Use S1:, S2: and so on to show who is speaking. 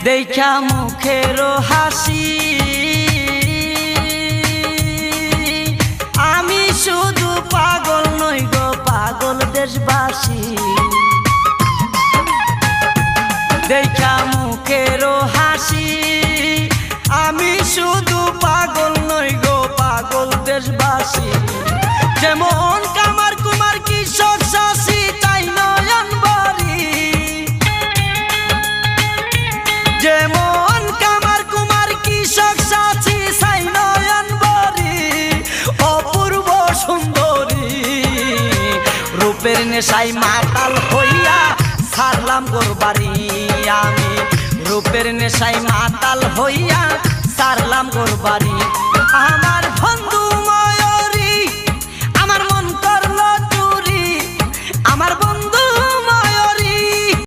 S1: দেখা মুখের হাসি আমি শুধু পাগল নই গো পাগল দেশবাসী দেখা মুখের হাসি আমি শুধু পাগল নই গো পাগল দেশবাসী যেমন কামার কুমার কৃষক চাষি তাই নয়ন বাড়ি যেমন কামার কুমার কৃষক চাষি তাই নয়ন বাড়ি অপূর্ব সুন্দরী রূপের নেশায় মাতাল হইয়া ছাড়লাম গোর বাড়ি আমি রূপের নেশায় মাতাল হইয়া ছাড়লাম গোর বাড়ি আমার বন্ধু